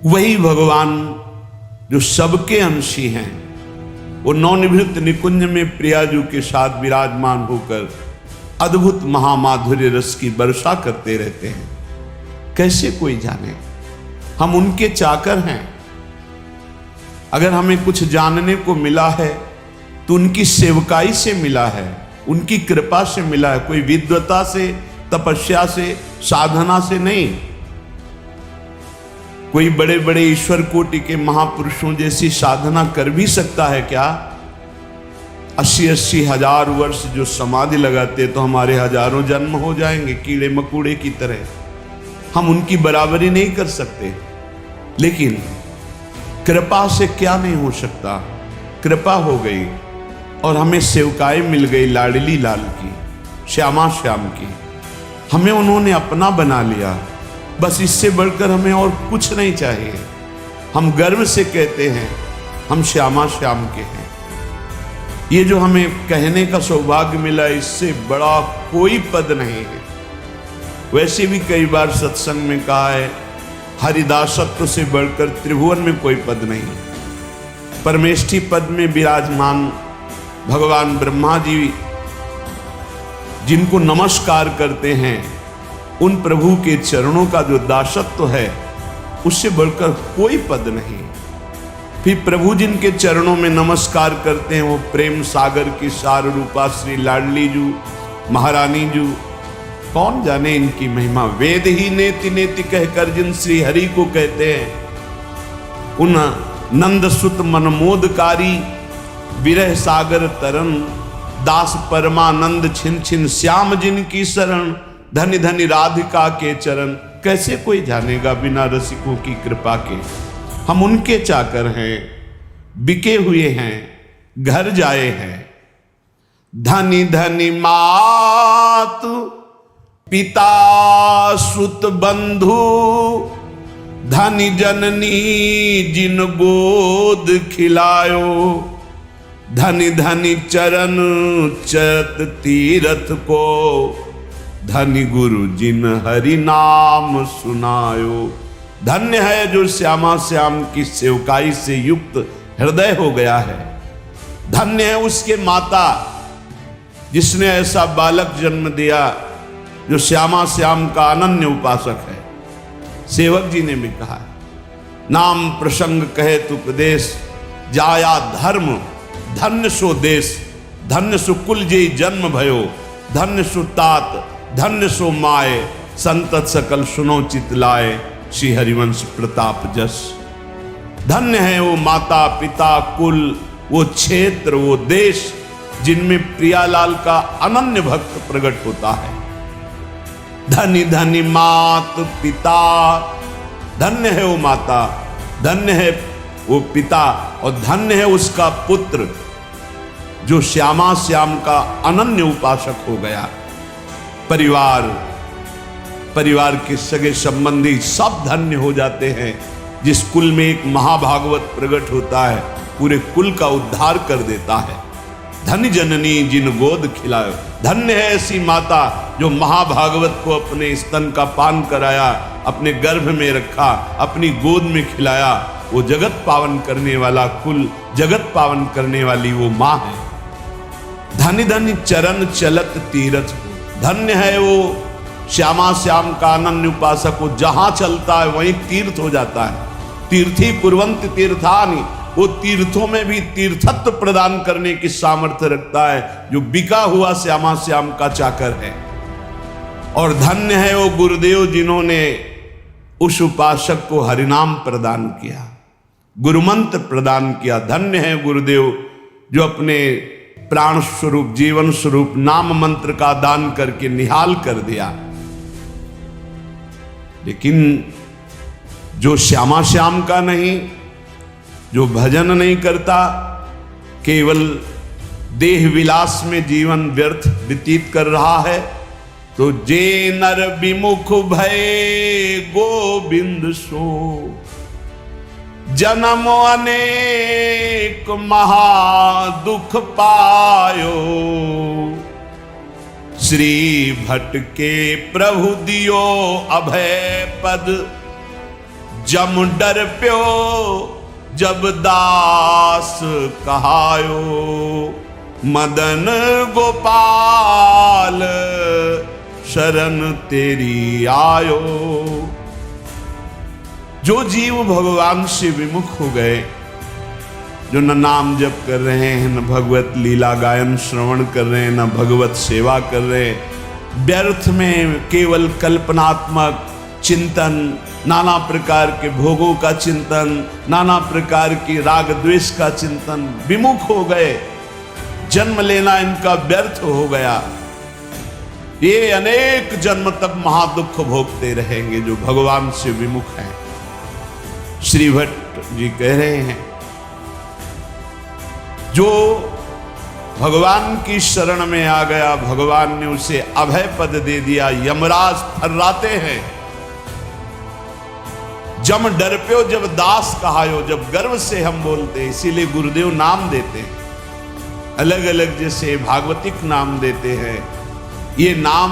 वही भगवान जो सबके अंशी हैं, वो नवनिभृत निकुंज में प्रियाजू के साथ विराजमान होकर अद्भुत महामाधुर्य रस की वर्षा करते रहते हैं। कैसे कोई जाने, हम उनके चाकर हैं। अगर हमें कुछ जानने को मिला है तो उनकी सेवकाई से मिला है, उनकी कृपा से मिला है, कोई विद्वता से, तपस्या से, साधना से नहीं। कोई बड़े बड़े ईश्वर कोटि के महापुरुषों जैसी साधना कर भी सकता है क्या? 80-80 हजार वर्ष जो समाधि लगाते तो हमारे हजारों जन्म हो जाएंगे कीड़े मकोड़े की तरह। हम उनकी बराबरी नहीं कर सकते, लेकिन कृपा से क्या नहीं हो सकता। कृपा हो गई और हमें सेवकाई मिल गई लाडली लाल की, श्यामा श्याम की। हमें उन्होंने अपना बना लिया, बस इससे बढ़कर हमें और कुछ नहीं चाहिए। हम गर्व से कहते हैं हम श्यामा श्याम के हैं। ये जो हमें कहने का सौभाग्य मिला, इससे बड़ा कोई पद नहीं है। वैसे भी कई बार सत्संग में कहा है, हरिदासत्व से बढ़कर त्रिभुवन में कोई पद नहीं। परमेष्ठी पद में विराजमान भगवान ब्रह्मा जी जिनको नमस्कार करते हैं, उन प्रभु के चरणों का जो दासत्व है, उससे बढ़कर कोई पद नहीं। फिर प्रभु जिनके चरणों में नमस्कार करते हैं, वो प्रेम सागर की सार रूपा श्री लाडली जू, महारानी जू। कौन जाने इनकी महिमा। वेद ही नेति नेति कहकर जिन श्री हरि को कहते हैं, उन नंद सुत मनमोदकारी विरह सागर तरन, दास परमानंद छिन छिन श्याम जिनकी शरण, धनि धनि राधिका के चरण। कैसे कोई जानेगा बिना रसिकों की कृपा के। हम उनके चाकर हैं, बिके हुए हैं, घर जाए हैं। धनि धनि मात पिता सुत बंधु, धनि जननी जिन गोद खिलायो, धनि धनि चरण चरत तीरथ को, धनि गुरु जिन हरि नाम सुनायो। धन्य है जो श्यामा श्याम की सेवकाई से युक्त हृदय हो गया है। धन्य है उसके माता जिसने ऐसा बालक जन्म दिया जो श्यामा श्याम का अनन्य उपासक है। सेवक जी ने भी कहा, नाम प्रसंग कहे उपदेश, जाया धर्म धन्य सो देश, धन्य सो कुल जे जन्म भयो, धन्य सो तात धन्य सो माए, संतत सकल सुनो चितलाए, श्री हरिवंश प्रताप जस। धन्य है वो माता पिता कुल, वो क्षेत्र, वो देश जिनमें प्रियालाल का अनन्य भक्त प्रकट होता है। धनी धनी मात पिता, धन्य है वो माता, धन्य है वो पिता, और धन्य है उसका पुत्र जो श्यामा श्याम का अनन्य उपासक हो गया। परिवार के सगे संबंधी सब धन्य हो जाते हैं। जिस कुल में एक महाभागवत प्रकट होता है, पूरे कुल का उद्धार कर देता है। धन्य जननी जिन गोद खिलायो, धन्य है ऐसी माता जो महाभागवत को अपने स्तन का पान कराया, अपने गर्भ में रखा, अपनी गोद में खिलाया। वो जगत पावन करने वाला कुल, जगत पावन करने वाली वो माँ है। धन्य धन्य चरण चलत तीरथ, धन्य है वो श्यामा श्याम का अनन्य उपासक को, जहां चलता है वहीं तीर्थ हो जाता है। तीर्थी कुर्वन्त तीर्थानि, वो तीर्थों में भी तीर्थत्व प्रदान करने की सामर्थ्य रखता है जो बिका हुआ श्यामा श्याम का चाकर है। और धन्य है वो गुरुदेव जिन्होंने उस उपासक को हरिनाम प्रदान किया, गुरुमंत्र प्रदान किया। धन्य है गुरुदेव जो अपने प्राण स्वरूप, जीवन स्वरूप नाम मंत्र का दान करके निहाल कर दिया। लेकिन जो श्यामा श्याम का नहीं, जो भजन नहीं करता, केवल देह विलास में जीवन व्यर्थ व्यतीत कर रहा है, तो जे नर विमुख भय गोविंद सो, जन्म अनेक महा दुख पायो, श्री भट्ट के प्रभु दियो अभय पद, जम डर प्यो जब दास कहायो, मदन गोपाल शरण तेरी आयो। जो जीव भगवान से विमुख हो गए, जो न नाम जप कर रहे हैं, न भगवत लीला गायन श्रवण कर रहे हैं, न भगवत सेवा कर रहे हैं, व्यर्थ में केवल कल्पनात्मक चिंतन, नाना प्रकार के भोगों का चिंतन, नाना प्रकार की राग द्वेष का चिंतन, विमुख हो गए, जन्म लेना इनका व्यर्थ हो गया। ये अनेक जन्म तक महादुख भोगते रहेंगे जो भगवान से विमुख हैं। श्री भट्ट जी कह रहे हैं, जो भगवान की शरण में आ गया, भगवान ने उसे अभय पद दे दिया। यमराज थर्राते हैं, जम डर प्यो जब दास कहायो, जब गर्व से हम बोलते हैं, इसीलिए गुरुदेव नाम देते हैं, अलग अलग जैसे भागवतिक नाम देते हैं। ये नाम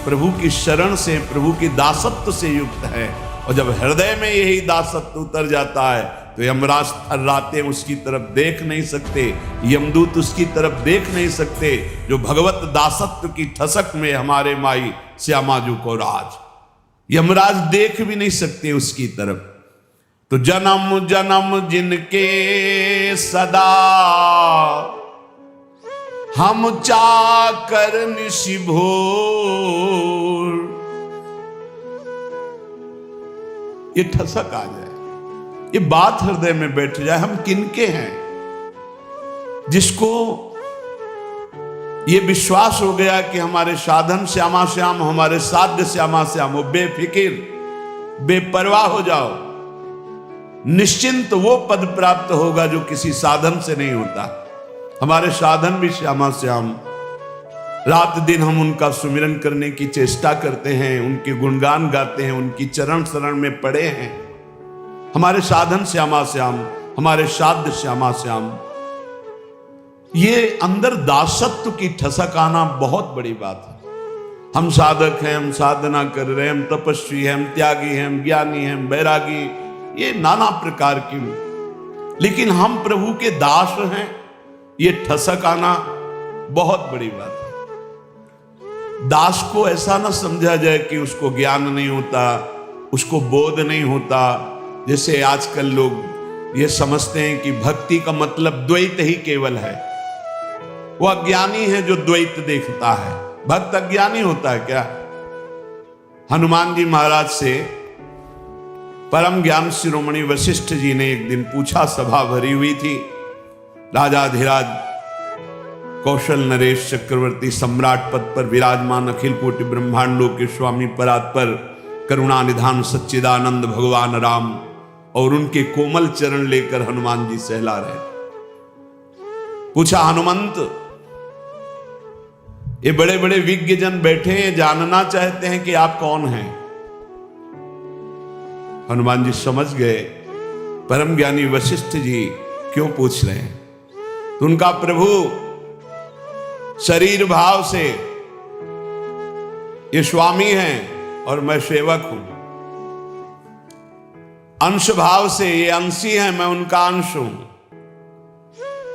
प्रभु की शरण से, प्रभु की दासत्व से युक्त है। और जब हृदय में यही दासत्व उतर जाता है तो यमराज थर्राते, उसकी तरफ देख नहीं सकते, यमदूत उसकी तरफ देख नहीं सकते, जो भगवत दासत्व की ठसक में हमारे माई श्यामाजू को राज, यमराज देख भी नहीं सकते उसकी तरफ। तो जन्म जन्म जिनके सदा हम चाकर निशि भोर, ये ठसक आ जाए, ये बात हृदय में बैठ जाए, हम किनके हैं। जिसको ये विश्वास हो गया कि हमारे साधन श्यामा श्याम, हमारे साध्य श्यामा श्याम, वो बेफिकिर बेपरवाह हो जाओ, निश्चिंत वो पद प्राप्त होगा जो किसी साधन से नहीं होता। हमारे साधन भी श्यामा श्याम, रात दिन हम उनका सुमिरन करने की चेष्टा करते हैं, उनके गुणगान गाते हैं, उनकी चरण शरण में पड़े हैं। हमारे साधन श्यामा श्याम, हमारे साध्य श्यामा श्याम। ये अंदर दासत्व की ठसक आना बहुत बड़ी बात है। हम साधक हैं, हम साधना कर रहे हैं, हम तपस्वी हैं, हम त्यागी हैं, हम ज्ञानी हैं, हम बैरागी, ये नाना प्रकार की, लेकिन हम प्रभु के दास हैं, ये ठसक आना बहुत बड़ी बात है। दास को ऐसा ना समझा जाए कि उसको ज्ञान नहीं होता, उसको बोध नहीं होता। जैसे आजकल लोग ये समझते हैं कि भक्ति का मतलब द्वैत ही केवल है। वो अज्ञानी है जो द्वैत देखता है। भक्त अज्ञानी होता है क्या? हनुमान जी महाराज से परम ज्ञान शिरोमणि वशिष्ठ जी ने एक दिन पूछा, सभा भरी हुई थी, राजाधिराज कौशल नरेश चक्रवर्ती सम्राट पद पर विराजमान अखिल कोटि ब्रह्मांडों के स्वामी परात्पर करुणा निधान सच्चिदानंद भगवान राम, और उनके कोमल चरण लेकर हनुमान जी सहला रहे। पूछा, हनुमंत, ये बड़े बड़े विज्ञ जन बैठे हैं, जानना चाहते हैं कि आप कौन हैं। हनुमान जी समझ गए परम ज्ञानी वशिष्ठ जी क्यों पूछ रहे हैं। तो उनका प्रभु शरीर भाव से ये स्वामी हैं और मैं सेवक हूं, अंश भाव से ये अंशी हैं, मैं उनका अंश हूं,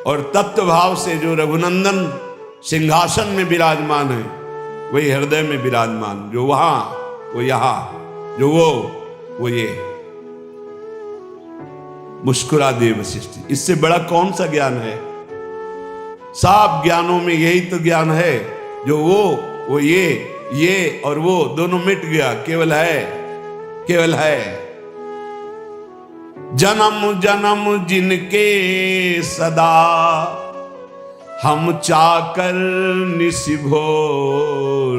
और तत्व भाव से जो रघुनंदन सिंहासन में विराजमान है वही हृदय में विराजमान, जो वहां वो यहां, जो वो ये। मुस्कुरा दे वशिष्ठ। इससे बड़ा कौन सा ज्ञान है? सब ज्ञानों में यही तो ज्ञान है, जो वो ये और वो दोनों मिट गया, केवल है। जन्म जन्म जिनके सदा हम चाकर निशि भोर,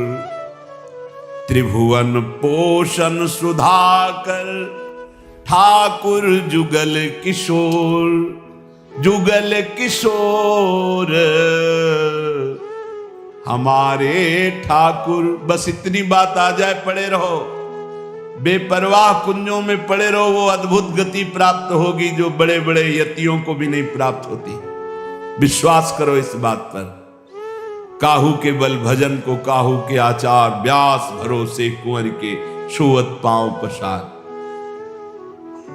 त्रिभुवन पोषण सुधाकर ठाकुर जुगल किशोर, जुगल किशोर हमारे ठाकुर। बस इतनी बात आ जाए, पड़े रहो, बेपरवाह कुंजों में पड़े रहो, वो अद्भुत गति प्राप्त होगी जो बड़े बड़े यतियों को भी नहीं प्राप्त होती। विश्वास करो इस बात पर। काहू के बल भजन को काहू के आचार, व्यास भरोसे कुंवर के छुअत पांव पसार।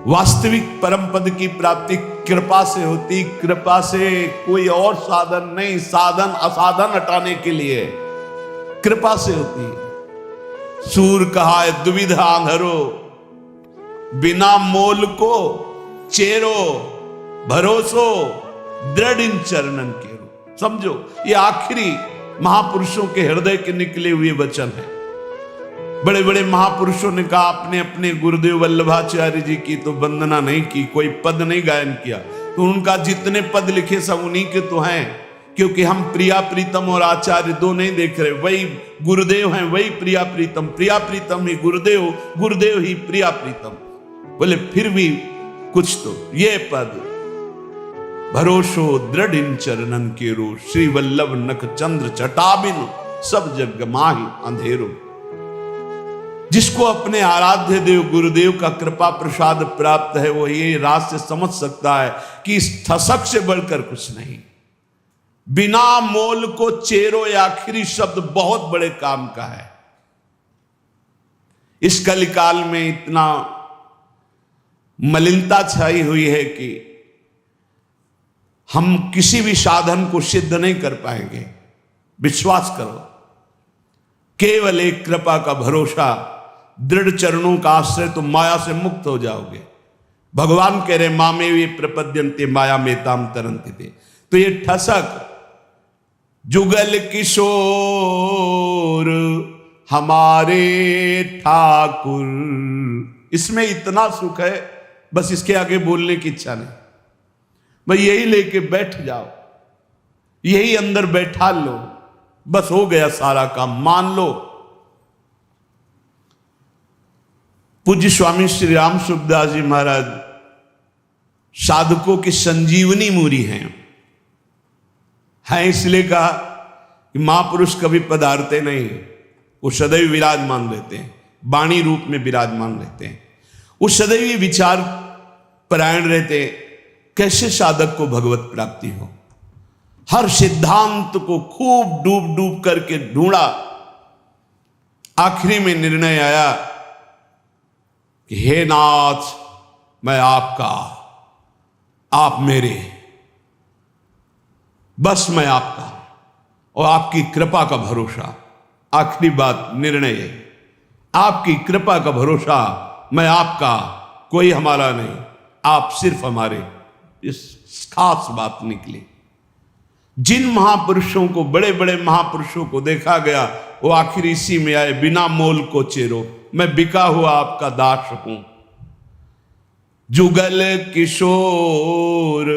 वास्तविक परम पद की प्राप्ति कृपा से होती, कृपा से, कोई और साधन नहीं। साधन असाधन हटाने के लिए कृपा से होती। सूर कहा है दुविधा आंधरो, बिना मोल को चेरो, भरोसो दृढ़ इन चरणन केरो। समझो, ये आखिरी महापुरुषों के हृदय के निकले हुए वचन है। बड़े बड़े महापुरुषों ने कहा, अपने अपने गुरुदेव वल्लभाचार्य जी की तो वंदना नहीं की, कोई पद नहीं गायन किया, तो उनका जितने पद लिखे सब उन्हीं के तो हैं, क्योंकि हम प्रिया प्रीतम और आचार्य दो नहीं देख रहे। वही गुरुदेव हैं, वही प्रिया प्रीतम, प्रिया प्रीतम ही गुरुदेव, गुरुदेव ही प्रिया प्रीतम। बोले फिर भी कुछ तो ये पद, भरोसो दृढ़ इन चरणन केरो, श्री वल्लभ नख चंद्र चटाबिन, सब जग माही अंधेरो। जिसको अपने आराध्य देव गुरुदेव का कृपा प्रसाद प्राप्त है, वो ये राज से समझ सकता है कि इस ठसक से बढ़कर कुछ नहीं। बिना मोल को चेरो, ये आखिरी शब्द बहुत बड़े काम का है। इस कलिकाल में इतना मलिनता छाई हुई है कि हम किसी भी साधन को सिद्ध नहीं कर पाएंगे। विश्वास करो, केवल एक कृपा का भरोसा, दृढ़ चरणों का आश्रय, तो माया से मुक्त हो जाओगे। भगवान कह रहे मामे वे प्रपद्यन्ते माया में ताम तरंते थे। तो ये ठसक, जुगल किशोर हमारे ठाकुर, इसमें इतना सुख है, बस इसके आगे बोलने की इच्छा नहीं। भाई यही लेके बैठ जाओ, यही अंदर बैठा लो, बस हो गया सारा काम, मान लो। पूज्य स्वामी श्री राम सुखदास जी महाराज साधकों की संजीवनी मूरी हैं। इसलिए कहा कि महापुरुष कभी पधारते नहीं, वो सदैव विराजमान रहते हैं, वाणी रूप में विराजमान रहते हैं। वो सदैव विचार परायण रहते हैं, कैसे साधक को भगवत प्राप्ति हो। हर सिद्धांत को खूब डूब डूब करके ढूंढा, आखिरी में निर्णय आया कि हे नाथ, मैं आपका, आप मेरे, बस मैं आपका और आपकी कृपा का भरोसा। आखिरी बात, निर्णय, आपकी कृपा का भरोसा, मैं आपका, कोई हमारा नहीं, आप सिर्फ हमारे। इस खास बात निकली। जिन महापुरुषों को, बड़े बड़े महापुरुषों को देखा गया, वो आखिर इसी में आए, बिना मोल को चेरो, मैं बिका हुआ आपका दास हूं। जुगल किशोर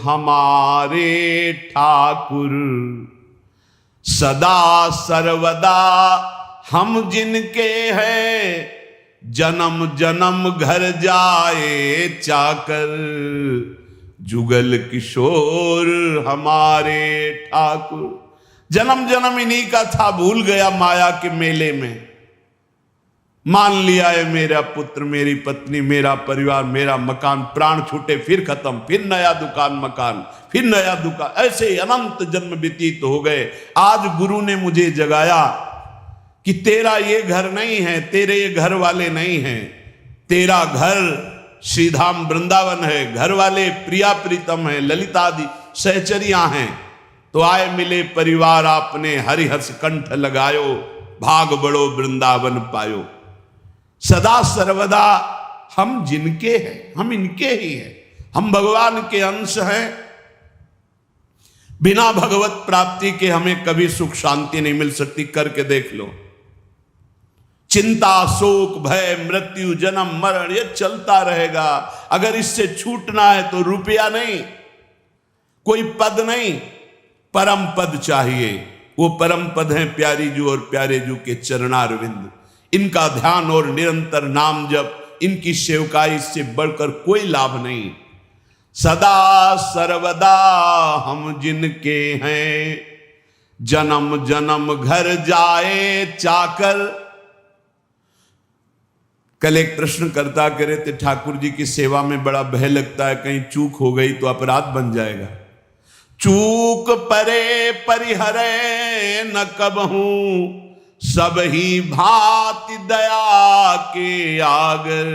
हमारे ठाकुर, सदा सर्वदा हम जिनके हैं, जन्म जन्म घर जाए चाकर। जुगल किशोर हमारे ठाकुर, जन्म जन्म इन्हीं का था, भूल गया माया के मेले में। मान लिया है मेरा पुत्र, मेरी पत्नी, मेरा परिवार, मेरा मकान, प्राण छूटे फिर खत्म, फिर नया दुकान मकान, फिर नया दुकान, ऐसे अनंत जन्म व्यतीत हो गए। आज गुरु ने मुझे जगाया कि तेरा ये घर नहीं है, तेरे ये घर वाले नहीं हैं, तेरा घर श्रीधाम वृंदावन है, घर वाले प्रिया प्रीतम है, ललिता आदि सहचरियां हैं। तो आए मिले परिवार आपने, हरिहर्ष कंठ लगायो, भाग बड़ो वृंदावन पायो। सदा सर्वदा हम जिनके हैं, हम इनके ही हैं, हम भगवान के अंश हैं। बिना भगवत प्राप्ति के हमें कभी सुख शांति नहीं मिल सकती। करके देख लो, चिंता, शोक, भय, मृत्यु, जन्म मरण, ये चलता रहेगा। अगर इससे छूटना है तो रुपया नहीं, कोई पद नहीं, परम पद चाहिए। वो परम पद हैं प्यारी जू और प्यारे जू के चरणारविंद। इनका ध्यान और निरंतर नाम जप, इनकी सेवकाई से बढ़कर कोई लाभ नहीं। सदा सर्वदा हम जिनके हैं, जन्म जन्म घर जाए चाकर। कल एक प्रश्न करता करे थे, ठाकुर जी की सेवा में बड़ा भय लगता है, कहीं चूक हो गई तो अपराध बन जाएगा। चूक परे परिहरे न कबहूं, सब ही भांति दया के आगर।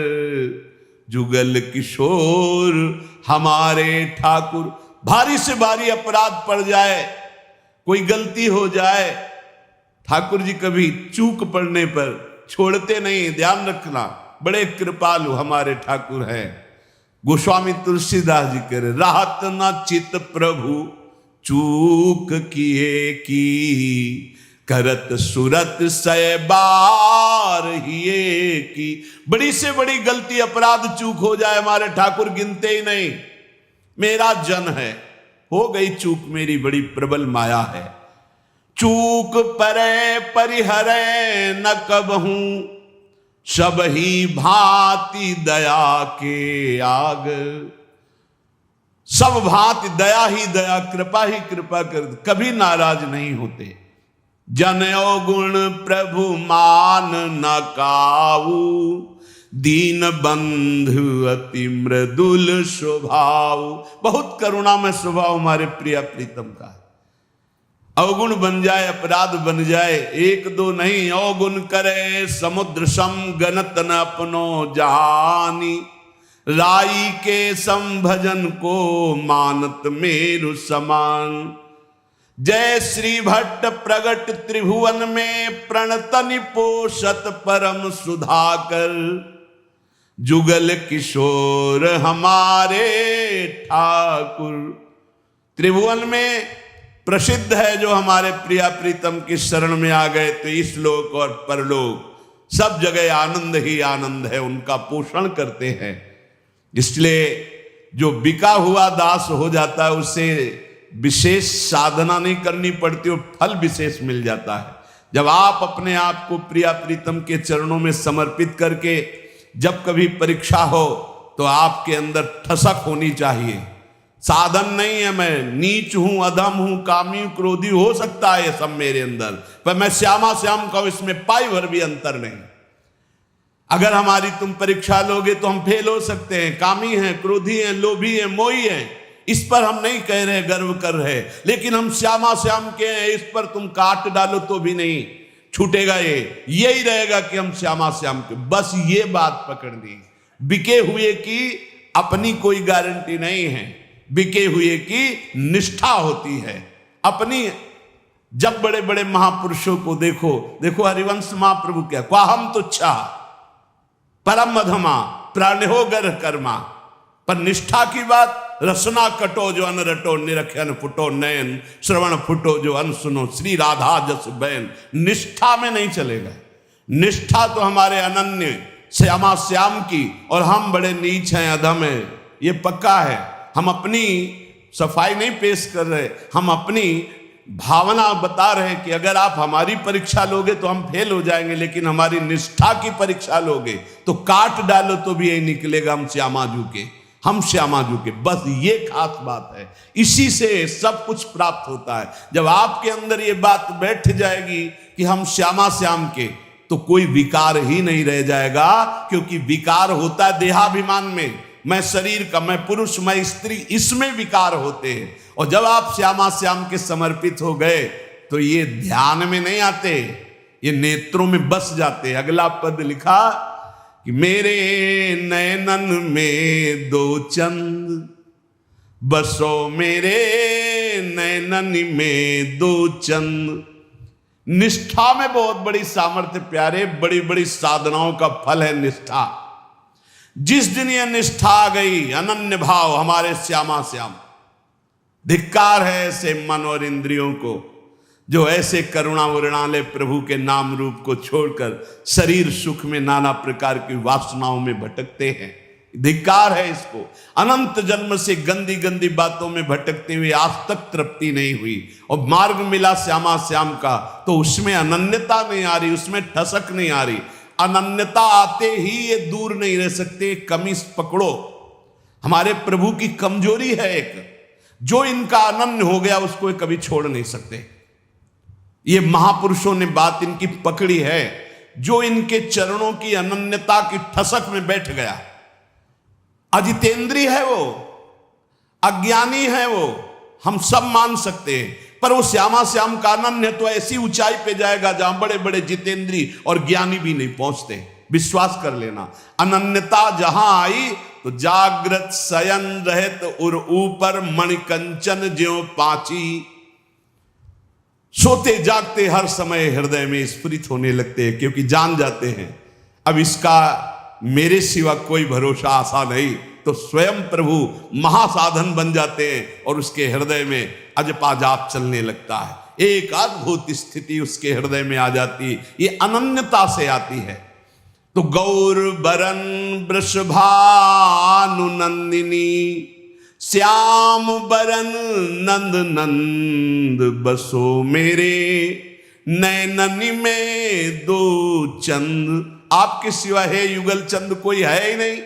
जुगल किशोर हमारे ठाकुर। भारी से भारी अपराध पड़ जाए, कोई गलती हो जाए, ठाकुर जी कभी चूक पड़ने पर छोड़ते नहीं, ध्यान रखना, बड़े कृपालु हमारे ठाकुर हैं। गोस्वामी तुलसीदास जी कह रहे, राहत न चित प्रभु चूक किए की, करत सुरत सय बार हिए की। बड़ी से बड़ी गलती अपराध चूक हो जाए, हमारे ठाकुर गिनते ही नहीं। मेरा जन है, हो गई चूक मेरी, बड़ी प्रबल माया है। चूक परे परिहरे न कबहूं, सब ही भांति दया के आग। सब भांति दया ही दया, कृपा ही कृपा कर, कभी नाराज नहीं होते। जनयो गुण प्रभु मान न काऊ, दीन बंधु अति मृदुल स्वभाव। बहुत करुणा में स्वभाव हमारे प्रिय प्रीतम का है। अवगुण बन जाए, अपराध बन जाए, एक दो नहीं, अवगुण करे समुद्र सम, गणत न अपनो जहानी। राई के संभजन को मानत मेरु समान। जय श्री भट्ट प्रगट त्रिभुवन में, प्रणतनि पोषत परम सुधाकर। जुगल किशोर हमारे ठाकुर। त्रिभुवन में प्रसिद्ध है जो हमारे प्रिया प्रीतम की शरण में आ गए, तो इस लोक और परलोक सब जगह आनंद ही आनंद है, उनका पोषण करते हैं। इसलिए जो बिका हुआ दास हो जाता है, उसे विशेष साधना नहीं करनी पड़ती और फल विशेष मिल जाता है। जब आप अपने आप को प्रिया प्रीतम के चरणों में समर्पित करके, जब कभी परीक्षा हो तो आपके अंदर ठसक होनी चाहिए। साधन नहीं है, मैं नीच हूं, अधम हूं, कामी क्रोधी हो सकता है ये सब मेरे अंदर, पर मैं श्यामा श्याम का, इसमें पाई भर भी अंतर नहीं। अगर हमारी तुम परीक्षा लोगे तो हम फेल हो सकते हैं, कामी हैं, क्रोधी हैं, लोभी हैं, मोही हैं, इस पर हम नहीं कह रहे, गर्व कर रहे, लेकिन हम श्यामा श्याम के हैं, इस पर तुम काट डालो तो भी नहीं छूटेगा। यही रहेगा कि हम श्यामा श्याम के, बस ये बात पकड़नी। बिके हुए की अपनी कोई गारंटी नहीं है, बिके हुए की निष्ठा होती है अपनी। जब बड़े बड़े महापुरुषों को देखो, देखो हरिवंश महाप्रभु क्या, क्वाहम तुच्छा परम मधमा प्राणहो गर कर्मा। पर निष्ठा की बात, रसना कटो जो अन रटो, निरखन फुटो नयन, श्रवण फुटो जो अन सुनो, श्री राधा जस बैन। निष्ठा में नहीं चलेगा। निष्ठा तो हमारे अनन्य श्यामा श्याम की, और हम बड़े नीच हैं, अधम हैं, ये पक्का है। हम अपनी सफाई नहीं पेश कर रहे, हम अपनी भावना बता रहे कि अगर आप हमारी परीक्षा लोगे तो हम फेल हो जाएंगे, लेकिन हमारी निष्ठा की परीक्षा लोगे तो काट डालो तो भी यही निकलेगा, हम श्यामाजू के, हम श्यामाजू के। बस ये खास बात है, इसी से सब कुछ प्राप्त होता है। जब आपके अंदर ये बात बैठ जाएगी कि हम श्यामा श्याम के, तो कोई विकार ही नहीं रह जाएगा, क्योंकि विकार होता है देहाभिमान में, मैं शरीर का, मैं पुरुष, मैं स्त्री, इसमें विकार होते हैं। और जब आप श्यामा श्याम के समर्पित हो गए तो ये ध्यान में नहीं आते, ये नेत्रों में बस जाते। अगला पद लिखा कि मेरे नयनन में दो चंद, बसो मेरे नयनन में दो चंद। निष्ठा में बहुत बड़ी सामर्थ्य प्यारे, बड़ी बड़ी साधनाओं का फल है निष्ठा। जिस दिन ये निष्ठा आ गई, अनन्य भाव हमारे श्यामा श्याम, धिक्कार है ऐसे मन और इंद्रियों को जो ऐसे करुणा वृणालय प्रभु के नाम रूप को छोड़कर शरीर सुख में नाना प्रकार की वासनाओं में भटकते हैं। धिक्कार है इसको। अनंत जन्म से गंदी गंदी बातों में भटकते हुए आज तक तृप्ति नहीं हुई, और मार्ग मिला श्यामा श्याम का, तो उसमें अनन्यता नहीं आ रही, उसमें ठसक नहीं आ रही। अनन्यता आते ही ये दूर नहीं रह सकते। कमी पकड़ो, हमारे प्रभु की कमजोरी है एक, जो इनका अनन्य हो गया उसको कभी छोड़ नहीं सकते। ये महापुरुषों ने बात इनकी पकड़ी है, जो इनके चरणों की अनन्यता की ठसक में बैठ गया। अजितेंद्री है वो, अज्ञानी है वो, हम सब मान सकते हैं, पर वो श्यामा श्याम का अनन्य तो ऐसी ऊंचाई पे जाएगा जहां बड़े बड़े जितेंद्री और ज्ञानी भी नहीं पहुंचते। विश्वास कर लेना। अनन्यता जहां आई तो जागृत शयन रहत उर ऊपर मणिकंचन ज्यों पाची। सोते जागते हर समय हृदय में स्फुरित होने लगते हैं, क्योंकि जान जाते हैं अब इसका मेरे सिवा कोई भरोसा आशा नहीं। तो स्वयं प्रभु महासाधन बन जाते हैं और उसके हृदय में अजपाजाप चलने लगता है। एक अद्भुत स्थिति उसके हृदय में आ जाती है। ये अनन्यता से आती है। तो गौर बरन वृषभानु नंदिनी श्याम बरन नंद नंद बसो मेरे नैननी में दो चंद। आपके सिवा है युगल चंद कोई है ही नहीं,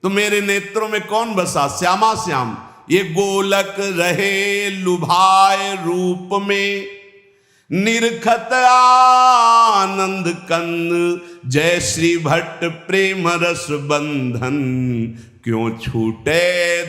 तो मेरे नेत्रों में कौन बसा? श्यामा श्याम। ये गोलक रहे लुभाए रूप में निरखत आनंद कंद। जय श्री भट्ट प्रेम रस बंधन क्यों छूटे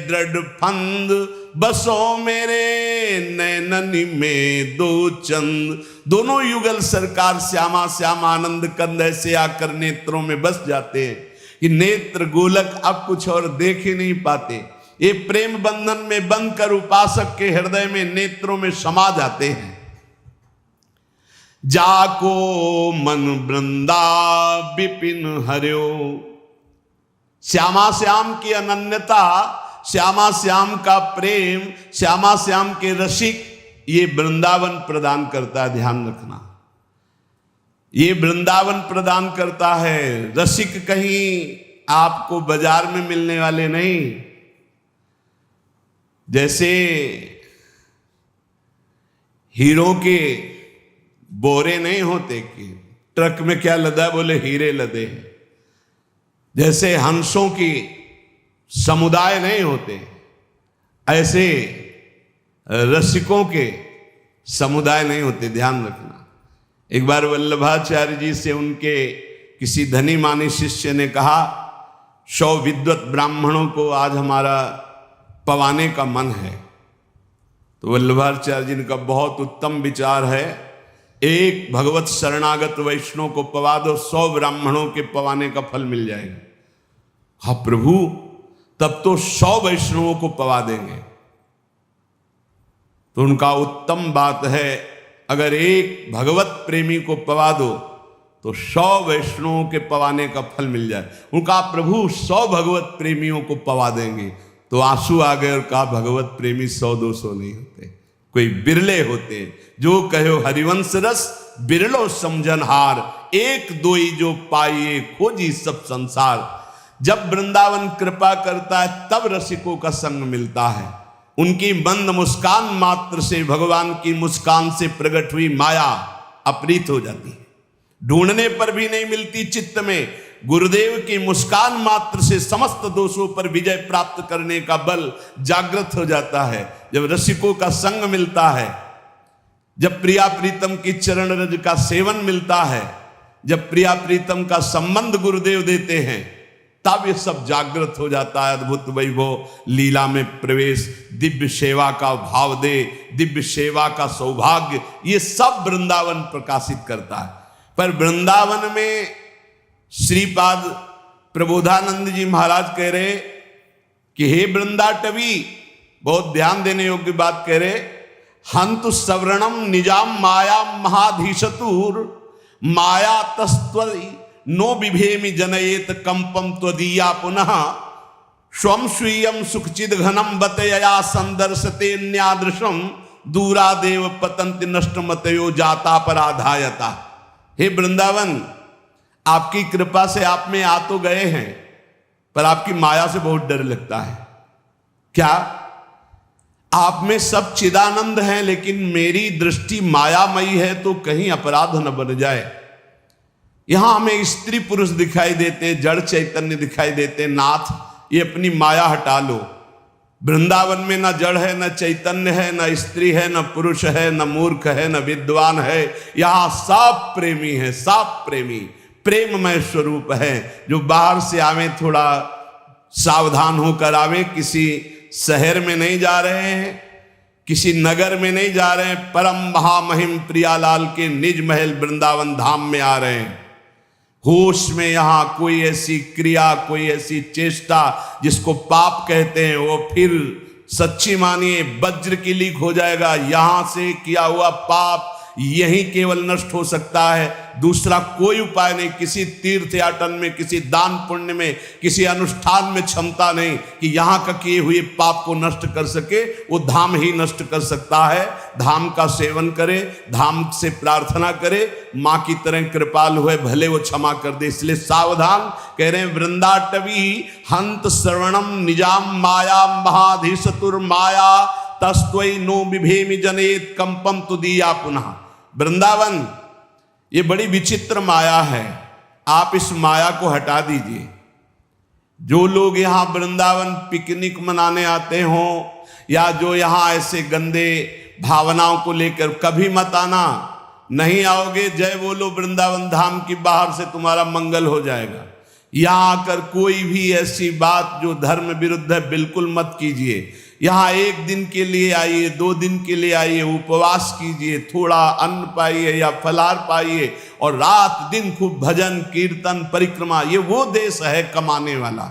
दृढ़ फंद। बसो मेरे नैननी में दो चंद। दोनों युगल सरकार श्यामा श्याम आनंद कंद ऐसे आकर नेत्रों में बस जाते हैं कि नेत्र गोलक अब कुछ और देख ही नहीं पाते। ये प्रेम बंधन में बंधकर उपासक के हृदय में नेत्रों में समा जाते हैं। जाको मन वृंदा विपिन हरियो। श्यामा श्याम की अनन्यता, श्यामा श्याम का प्रेम, श्यामा श्याम के रसिक, ये वृंदावन प्रदान करता है। ध्यान रखना, ये वृंदावन प्रदान करता है। रसिक कहीं आपको बाजार में मिलने वाले नहीं। जैसे हीरो के बोरे नहीं होते कि ट्रक में क्या लदा, बोले हीरे लदे हैं। जैसे हंसों की समुदाय नहीं होते, ऐसे रसिकों के समुदाय नहीं होते। ध्यान रखना। एक बार वल्लभाचार्य जी से उनके किसी धनी मानी शिष्य ने कहा, 100 विद्वत ब्राह्मणों को आज हमारा पवाने का मन है। तो वल्लभाचार्य जी का बहुत उत्तम विचार है, एक भगवत शरणागत वैष्णव को पवा दो, 100 ब्राह्मणों के पवाने का फल मिल जाएगा। हाँ प्रभु, तब तो 100 वैष्णवों को पवा देंगे। तो उनका उत्तम बात है, अगर एक भगवत प्रेमी को पवा दो तो 100 वैष्णवों के पवाने का फल मिल जाए। उनका प्रभु 100 भगवत प्रेमियों को पवा देंगे। तो आंसू आ गए और कहा, भगवत प्रेमी 100-200 नहीं होते, कोई बिरले होते। जो कहो हरिवंश रस बिरलो समझनहार। एक दोई जो पाइए खोजी सब संसार। जब वृंदावन कृपा करता है तब रसिकों का संग मिलता है। उनकी मंद मुस्कान मात्र से भगवान की मुस्कान से प्रकट हुई माया अपरीत हो जाती है। ढूंढने पर भी नहीं मिलती चित्त में। गुरुदेव की मुस्कान मात्र से समस्त दोषों पर विजय प्राप्त करने का बल जागृत हो जाता है। जब रसिकों का संग मिलता है, जब प्रिया प्रीतम की चरण रज का सेवन मिलता है, जब प्रिया प्रीतम का संबंध गुरुदेव देते हैं, तब ये सब जागृत हो जाता है। अद्भुत वैभव लीला में प्रवेश, दिव्य सेवा का भाव दे, दिव्य सेवा का सौभाग्य, ये सब वृंदावन प्रकाशित करता है। पर वृंदावन में श्रीपाद प्रबोधानंद जी महाराज कह रहे कि हे वृंदाटवी, बहुत ध्यान देने योग्य बात कह रहे, हंतु सवर्णम निजाम माया महाधीशतुर माया तस्त्वरी नो बिभेमि जनयेत कंपम त्वदीया पुनः स्वम स्वीयम सुखचिद घनम बतया संदर्शते न्यादृशम दूरादेव पतंति नष्टमतयो जाता पराधायता। हे वृंदावन, आपकी कृपा से आप में आ तो गए हैं, पर आपकी माया से बहुत डर लगता है। क्या आप में सब चिदानंद हैं, लेकिन मेरी दृष्टि मायामयी है, तो कहीं अपराध न बन जाए। यहां हमें स्त्री पुरुष दिखाई देते, जड़ चैतन्य दिखाई देते। नाथ, ये अपनी माया हटा लो। वृंदावन में न जड़ है, न चैतन्य है, न स्त्री है, न पुरुष है, न मूर्ख है, न विद्वान है। यहां सब प्रेमी है, सब प्रेमी प्रेममय स्वरूप है। जो बाहर से आवे थोड़ा सावधान होकर आवे। किसी शहर में नहीं जा रहे हैं, किसी नगर में नहीं जा रहे हैं, परम महामहिम प्रियालाल के निज महल वृंदावन धाम में आ रहे हैं। होश में यहां कोई ऐसी क्रिया, कोई ऐसी चेष्टा जिसको पाप कहते हैं, वो फिर सच्ची मानिए वज्र की लीक हो जाएगा। यहां से किया हुआ पाप यही केवल नष्ट हो सकता है, दूसरा कोई उपाय नहीं। किसी तीर्थ याटन में, किसी दान पुण्य में, किसी अनुष्ठान में क्षमता नहीं कि यहां का किए हुए पाप को नष्ट कर सके। वो धाम ही नष्ट कर सकता है। धाम का सेवन करे, धाम से प्रार्थना करे, मां की तरह कृपाल हुए, भले वो क्षमा कर दे। इसलिए सावधान कह रहे हैं, वृंदाटवी हंत श्रवणम निजाम माया महाधीशतुर माया तस्त्वई नो विभेमि जनेत कंपम तुदीया पुनः। वृंदावन ये बड़ी विचित्र माया है, आप इस माया को हटा दीजिए। जो लोग यहां वृंदावन पिकनिक मनाने आते हों, या जो यहां ऐसे गंदे भावनाओं को लेकर, कभी मत आना, नहीं आओगे जय बोलो वृंदावन धाम की, बाहर से तुम्हारा मंगल हो जाएगा। यहां आकर कोई भी ऐसी बात जो धर्म विरुद्ध है बिल्कुल मत कीजिए। यहाँ 1 दिन के लिए आइए, 2 दिन के लिए आइए, उपवास कीजिए, थोड़ा अन्न पाइए या फलाहार पाइए, और रात दिन खूब भजन कीर्तन परिक्रमा। ये वो देश है कमाने वाला,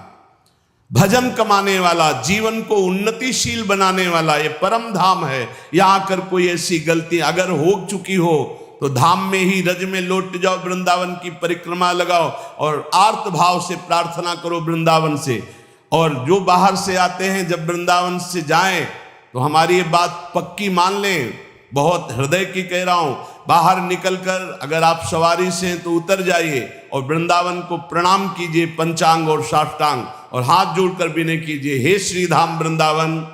भजन कमाने वाला, जीवन को उन्नतिशील बनाने वाला, ये परम धाम है। यहाँ आकर कोई ऐसी गलती अगर हो चुकी हो तो धाम में ही रज में लौट जाओ, वृंदावन की परिक्रमा लगाओ और आर्त भाव से प्रार्थना करो वृंदावन से। और जो बाहर से आते हैं जब वृंदावन से जाएं तो हमारी ये बात पक्की मान लें, बहुत हृदय की कह रहा हूं, बाहर निकलकर अगर आप सवारी से हैं तो उतर जाइए और वृंदावन को प्रणाम कीजिए पंचांग और साष्टांग, और हाथ जोड़कर विनय कीजिए, हे श्री धाम वृंदावन,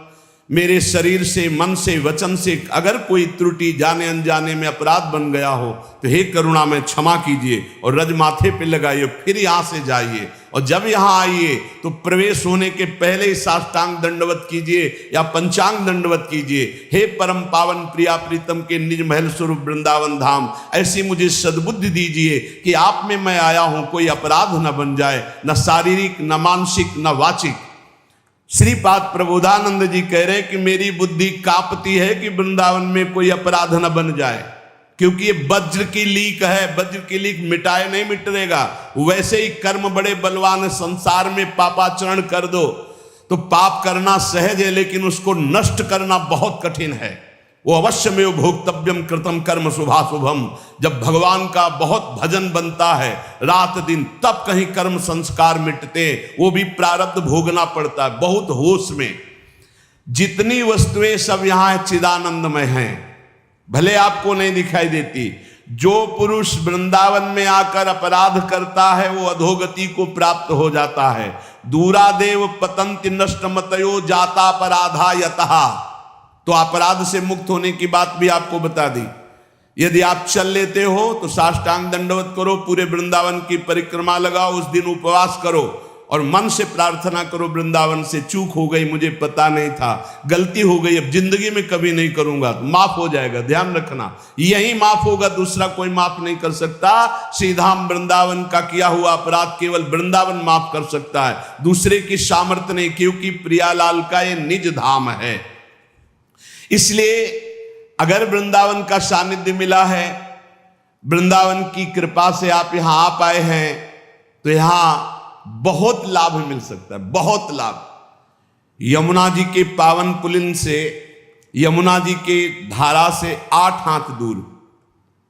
मेरे शरीर से, मन से, वचन से अगर कोई त्रुटि जाने अनजाने में अपराध बन गया हो तो हे करुणा में क्षमा कीजिए, और रज माथे पे लगाइए, फिर यहाँ से जाइए। और जब यहाँ आइए तो प्रवेश होने के पहले ही साष्टांग दंडवत कीजिए या पंचांग दंडवत कीजिए। हे परम पावन प्रिया प्रीतम के निज महल स्वरूप वृंदावन धाम, ऐसी मुझे सद्बुद्धि दीजिए कि आप में मैं आया हूं, कोई अपराध न बन जाए, न शारीरिक, न मानसिक, न वाचिक। श्रीपाद प्रबोधानंद जी कह रहे कि मेरी बुद्धि कांपती है कि वृंदावन में कोई अपराध न बन जाए, क्योंकि ये वज्र की लीक है, वज्र की लीक मिटाए नहीं मिटेगा। वैसे ही कर्म बड़े बलवान है, संसार में पापाचरण कर दो तो पाप करना सहज है, लेकिन उसको नष्ट करना बहुत कठिन है। वो अवश्य में भोक्तव्यम कृतम कर्म शुभाशुभम। जब भगवान का बहुत भजन बनता है रात दिन, तब कहीं कर्म संस्कार मिटते, वो भी प्रारब्ध भोगना पड़ता है। बहुत होश में जितनी वस्तुएं सब यहां चिदानंदमय हैं, भले आपको नहीं दिखाई देती। जो पुरुष वृंदावन में आकर अपराध करता है वो अधोगति को प्राप्त हो जाता है। दूरादेव पतंति नष्ट मतयो जाता अपराधा यतः। तो अपराध से मुक्त होने की बात भी आपको बता दी। यदि आप चल लेते हो तो साष्टांग दंडवत करो, पूरे वृंदावन की परिक्रमा लगाओ, उस दिन उपवास करो और मन से प्रार्थना करो, वृंदावन से चूक हो गई, मुझे पता नहीं था, गलती हो गई, अब जिंदगी में कभी नहीं करूंगा, तो माफ हो जाएगा। ध्यान रखना, यही माफ होगा, दूसरा कोई माफ नहीं कर सकता। श्रीधाम वृंदावन का किया हुआ अपराध केवल वृंदावन माफ कर सकता है, दूसरे की सामर्थ्य नहीं, क्योंकि प्रियालाल का ये निज धाम है। इसलिए अगर वृंदावन का सानिध्य मिला है, वृंदावन की कृपा से आप यहां आ पाए हैं, तो यहां बहुत लाभ मिल सकता है, बहुत लाभ। यमुना जी के पावन पुलिन से, यमुना जी के धारा से 8 हाथ दूर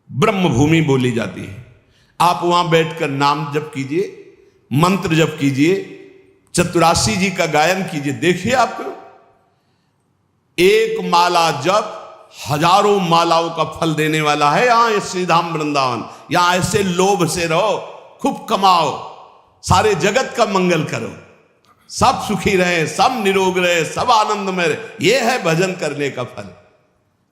ब्रह्म भूमि बोली जाती है। आप वहां बैठकर नाम जप कीजिए, मंत्र जप कीजिए, चतुरासी जी का गायन कीजिए। देखिए आपको एक माला जप हजारों मालाओं का फल देने वाला है यहां श्रीधाम वृंदावन। यहां ऐसे लोभ से रहो, खूब कमाओ, सारे जगत का मंगल करो, सब सुखी रहे, सब निरोग रहे, सब आनंद में रहे। ये है भजन करने का फल।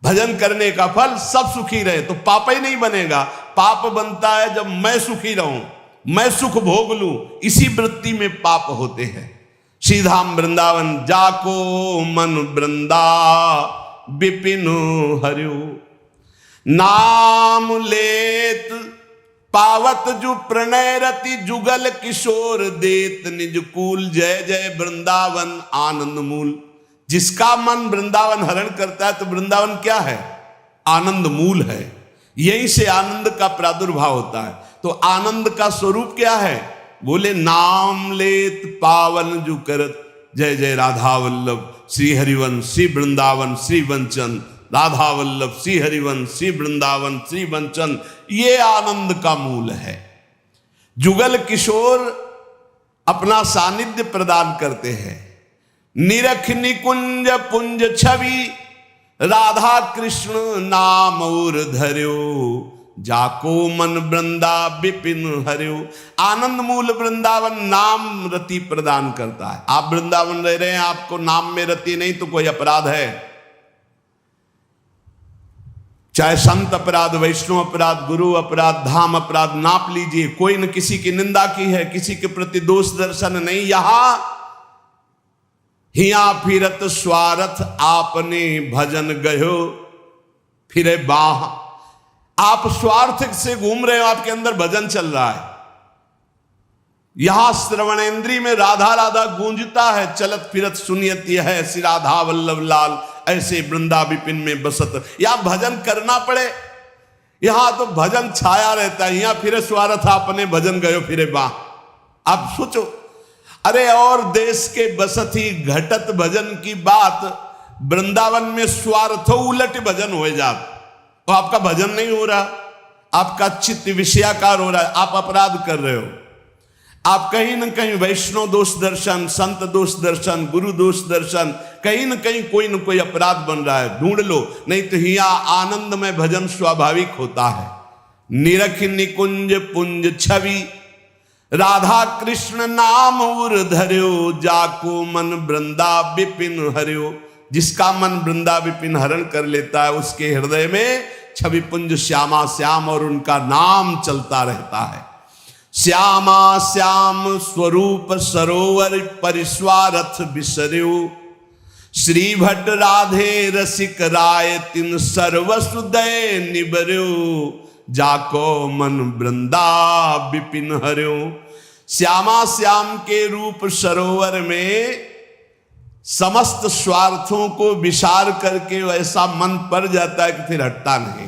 भजन करने का फल सब सुखी रहे तो पाप ही नहीं बनेगा। पाप बनता है जब मैं सुखी रहूं, मैं सुख भोग लूं, इसी वृत्ति में पाप होते हैं। श्रीधाम वृंदावन जाको मन वृंदा विपिन हरियो, नाम लेत पावत जु प्रणय रति, जुगल किशोर देत निज कूल, जय जय वृंदावन आनंद मूल। जिसका मन वृंदावन हरण करता है तो वृंदावन क्या है? आनंद मूल है। यहीं से आनंद का प्रादुर्भाव होता है। तो आनंद का स्वरूप क्या है? बोले नाम लेत पावन जु करत, जय जय राधा वल्लभ श्री हरिवंश श्री वृंदावन श्री वंचन, राधा वल्लभ श्री हरिवंश श्री वृंदावन श्री वंचन, ये आनंद का मूल है। जुगल किशोर अपना सानिध्य प्रदान करते हैं। निरख निकुंज पुंज छवि, राधा कृष्ण नाम और धर्यो, जाको मन वृंदा विपिन हर्यो। आनंद मूल वृंदावन नाम रति प्रदान करता है। आप वृंदावन रह रहे हैं, आपको नाम में रति नहीं तो कोई अपराध है। चाहे संत अपराध, वैष्णव अपराध, गुरु अपराध, धाम अपराध नाप लीजिए, कोई न किसी की निंदा की है, किसी के प्रति दोष दर्शन नहीं। यहां हिया फिरत स्वार्थ आपने भजन गयो फिरे बाह। आप स्वार्थ से घूम रहे हो, आपके अंदर भजन चल रहा है। यहां श्रवणेंद्री में राधा राधा गूंजता है, चलत फिरत सुनियत यह है श्री राधा वल्लभ लाल, ऐसे वृंदा विपिन में बसत। यहां भजन करना पड़े, यहां तो भजन छाया रहता है। यहां फिरे स्वार्थ आपने भजन गयो फिरे बाह। आप सोचो, अरे और देश के बसत ही घटत भजन की बात, वृंदावन में स्वार्थ उलट भजन हो जात, तो आपका भजन नहीं हो रहा, आपका चित्त विषयाकार हो रहा है, आप अपराध कर रहे हो। आप कहीं न कहीं वैष्णव दोष दर्शन, संत दोष दर्शन, गुरु दोष दर्शन, कहीं न कहीं कोई न कोई अपराध बन रहा है, ढूंढ लो। नहीं तो हिया आनंद में भजन स्वाभाविक होता है। निरख निकुंज पुंज छवि, राधा कृष्ण नाम उर धर्यो, जाको मन वृंदा विपिन हर्यो। जिसका मन वृंदा विपिन हरण कर लेता है, उसके हृदय में छवि पुंज श्यामा श्याम और उनका नाम चलता रहता है। श्यामा श्याम स्वरूप सरोवर परिस्वारथ बिसर्यो, श्री भट्ट राधे रसिक राय तिन सर्वसुदय निबर्यो, जाको मन वृंदा विपिन हर्यो। श्यामा श्याम के रूप सरोवर में समस्त स्वार्थों को विसार करके ऐसा मन पड़ जाता है कि फिर हटता नहीं।